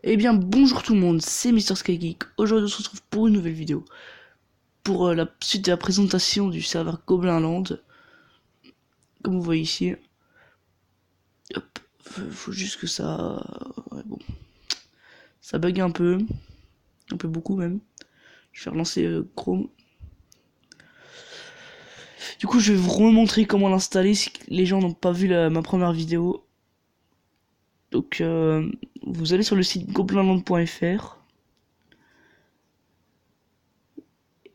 Eh bien, bonjour tout le monde, c'est Mister Skygeek. Aujourd'hui, on se retrouve pour une nouvelle vidéo. Pour la suite de la présentation du serveur Goblin Land. Comme vous voyez ici. Hop, faut juste que ça... Ouais, bon. Ça bug un peu beaucoup même. Je vais relancer Chrome. Du coup, je vais vous remontrer comment l'installer si les gens n'ont pas vu ma première vidéo. Donc, vous allez sur le site goblinland.fr.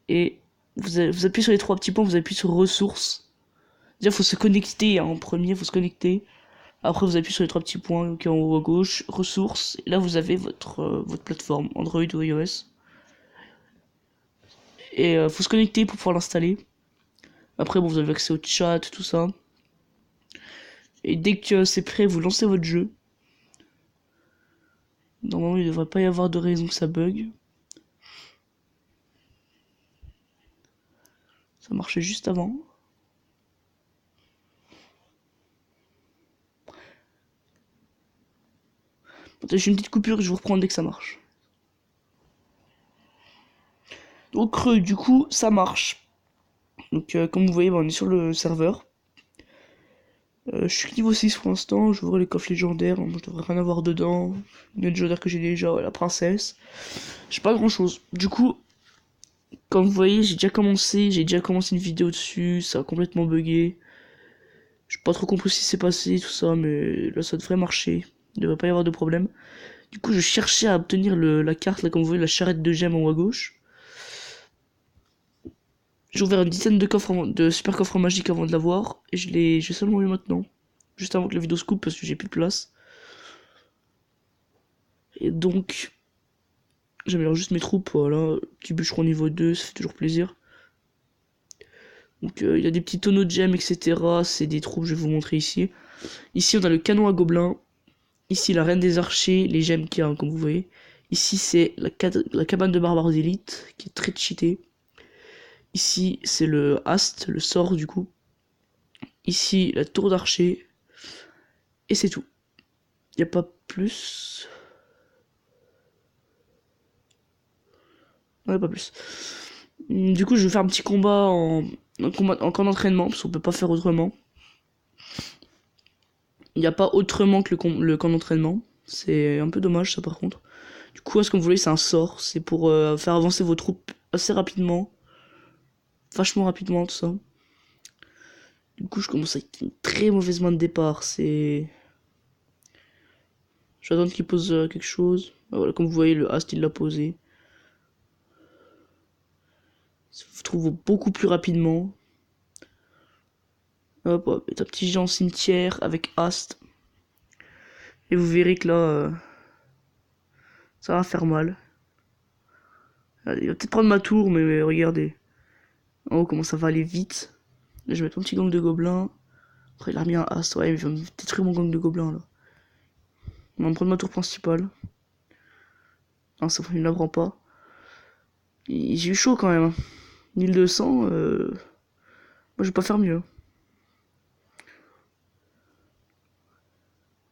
Et vous appuyez sur les trois petits points, vous appuyez sur ressources. Déjà, faut se connecter, hein, en premier, faut se connecter. Après, vous appuyez sur les trois petits points qui sont en haut à gauche, ressources. Et là, vous avez votre plateforme, Android ou iOS. Et faut se connecter pour pouvoir l'installer. Après, bon, vous avez accès au chat, tout ça. Et dès que c'est prêt, vous lancez votre jeu. Normalement, il ne devrait pas y avoir de raison que ça bug. Ça marchait juste avant. J'ai une petite coupure et je vous reprends dès que ça marche. Donc, du coup, ça marche. Donc, comme vous voyez, on est sur le serveur. Je suis niveau 6 pour l'instant, j'ouvre les coffres légendaires, moi je devrais rien avoir dedans. Une légendaire que j'ai déjà, la princesse. J'ai pas grand chose. Du coup, comme vous voyez, j'ai déjà commencé une vidéo dessus, ça a complètement bugué. J'ai pas trop compris ce qui s'est passé, tout ça, mais là ça devrait marcher. Il devrait pas y avoir de problème. Du coup, je cherchais à obtenir la carte, là comme vous voyez, la charrette de gemmes en haut à gauche. J'ai ouvert une dizaine de coffres, de super coffres magiques avant de l'avoir, et j'ai seulement eu maintenant. Juste avant que la vidéo se coupe parce que j'ai plus de place. Et donc, j'améliore juste mes troupes, voilà. Petit bûcheron niveau 2, ça fait toujours plaisir. Donc il y a des petits tonneaux de gemmes, etc. C'est des troupes, je vais vous montrer ici. Ici, on a le canon à gobelins. Ici, la reine des archers, les gemmes qu'il y a, comme vous voyez. Ici, c'est la cabane de barbares d'élite, qui est très cheatée. Ici, c'est le Ast, le sort du coup. Ici, la tour d'archer. Et c'est tout. Il n'y a pas plus. Non, il n'y a pas plus. Du coup, je vais faire un petit combat en camp d'entraînement, parce qu'on peut pas faire autrement. Il n'y a pas autrement que le camp d'entraînement. C'est un peu dommage, ça, par contre. Du coup, est-ce que vous voulez, c'est un sort. C'est pour faire avancer vos troupes assez rapidement. Vachement rapidement, tout ça. Du coup, je commence avec une très mauvaise main de départ. C'est... Je vais attendre qu'il pose quelque chose. Ah, voilà, comme vous voyez, le Ast, il l'a posé. Ça vous trouve beaucoup plus rapidement. Hop, hop, et un petit géant cimetière avec Ast. Et vous verrez que là, ça va faire mal. Allez, il va peut-être prendre ma tour, mais regardez. Oh, comment ça va aller vite. Là, je vais mettre mon petit gang de gobelins. Après, il a remis un Ast. Ouais, il va me détruire mon gang de gobelins, là. On va me prendre ma tour principale. Ah, ça, il ne la prend pas. J'ai eu chaud quand même. Hein. 1200, moi je vais pas faire mieux.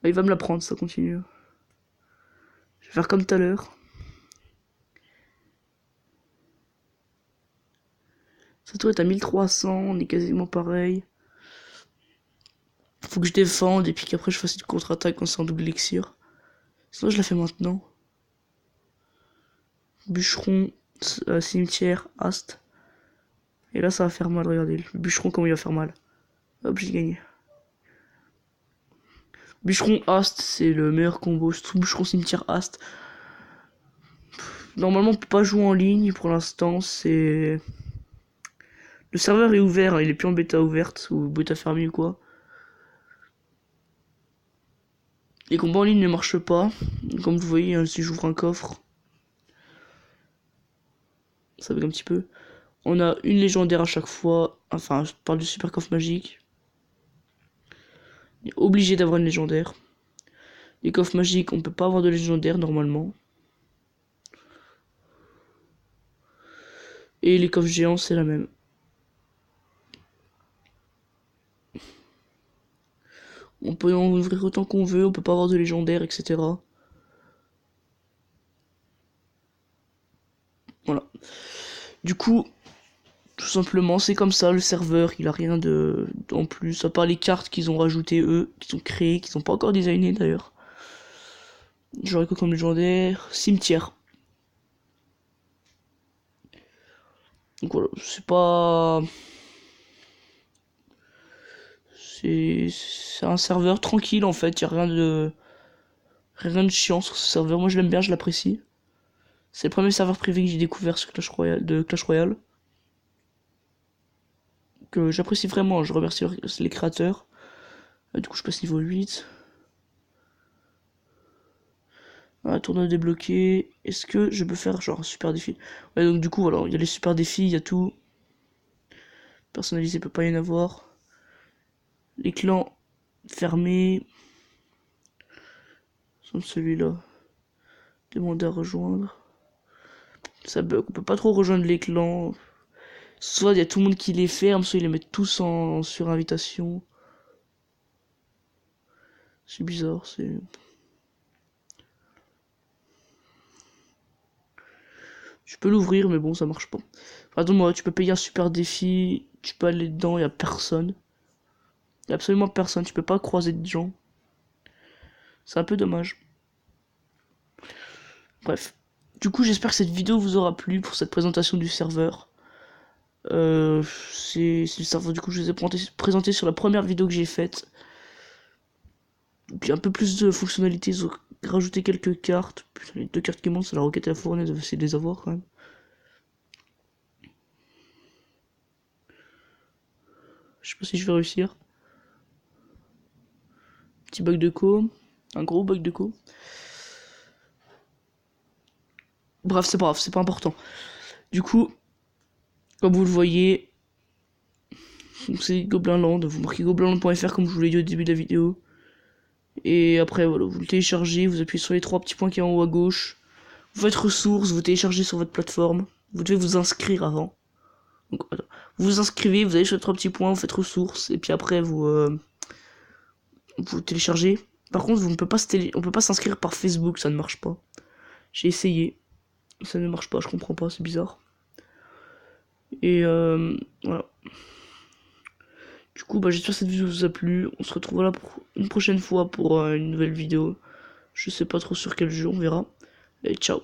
Là, il va me la prendre, ça continue. Je vais faire comme tout à l'heure. Sa tour est à 1300, on est quasiment pareil. Faut que je défende et puis qu'après je fasse une contre-attaque quand c'est en double élixir. Sinon je la fais maintenant. Bûcheron, cimetière, Ast. Et là ça va faire mal, regardez. Le bûcheron comment il va faire mal. Hop, j'ai gagné. Bûcheron Ast, c'est le meilleur combo. Je trouve bûcheron cimetière Ast. Normalement on peut pas jouer en ligne pour l'instant, c'est... Le serveur est ouvert, hein, il est plus en bêta ouverte ou bêta fermée ou quoi. Les combats en ligne ne marchent pas. Comme vous voyez, hein, si j'ouvre un coffre, ça bug un petit peu. On a une légendaire à chaque fois. Enfin, je parle du super coffre magique. On est obligé d'avoir une légendaire. Les coffres magiques, on peut pas avoir de légendaire normalement. Et les coffres géants, c'est la même. On peut en ouvrir autant qu'on veut, on peut pas avoir de légendaire, etc. Voilà. Du coup, tout simplement, c'est comme ça, le serveur, il a rien de en plus, à part les cartes qu'ils ont rajoutées eux, qu'ils ont créées, qu'ils ont pas encore designées d'ailleurs. J'aurais quoi comme légendaire? Cimetière. Donc voilà, c'est pas... C'est un serveur tranquille en fait, y a rien de chiant sur ce serveur. Moi je l'aime bien, je l'apprécie. C'est le premier serveur privé que j'ai découvert sur Clash Royale. Que j'apprécie vraiment, je remercie les créateurs. Du coup je passe niveau 8. Ah, tournoi débloqué. Est-ce que je peux faire genre un super défi? Ouais, donc du coup voilà, il y a les super défis, il y a tout. Personnalisé, peut pas y en avoir. Les clans fermés. Sont celui-là. Demander à rejoindre. Ça bug, on peut pas trop rejoindre les clans. Soit il y a tout le monde qui les ferme, soit ils les mettent tous en sur invitation. C'est bizarre, c'est... Je peux l'ouvrir, mais bon, ça marche pas. Pardon, moi, tu peux payer un super défi, tu peux aller dedans, y a personne. Y a absolument personne, tu peux pas croiser de gens. C'est un peu dommage. Bref. Du coup, j'espère que cette vidéo vous aura plu pour cette présentation du serveur. C'est le serveur, du coup, je vous ai présenté sur la première vidéo que j'ai faite. Puis un peu plus de fonctionnalités, ils ont rajouté quelques cartes. Putain, les deux cartes qui montent, c'est la roquette et la fournaise, on va essayer de les avoir quand même. Je sais pas si je vais réussir. Petit bug de co. Un gros bug de co. Bref, c'est pas grave, c'est pas important. Du coup, comme vous le voyez, c'est Goblinland. Vous marquez goblinland.fr comme je vous l'ai dit au début de la vidéo. Et après, voilà, vous le téléchargez, vous appuyez sur les trois petits points qui sont en haut à gauche. Vous faites ressources, vous téléchargez sur votre plateforme. Vous devez vous inscrire avant. Donc, voilà. Vous vous inscrivez, vous allez sur les trois petits points, vous faites ressources, et puis après, vous téléchargez. Par contre, on peut pas s'inscrire par Facebook, ça ne marche pas. J'ai essayé, ça ne marche pas, je comprends pas, c'est bizarre. Et voilà. Du coup, bah, j'espère que cette vidéo vous a plu. On se retrouve là pour une prochaine fois pour une nouvelle vidéo. Je sais pas trop sur quel jeu, on verra. Et ciao.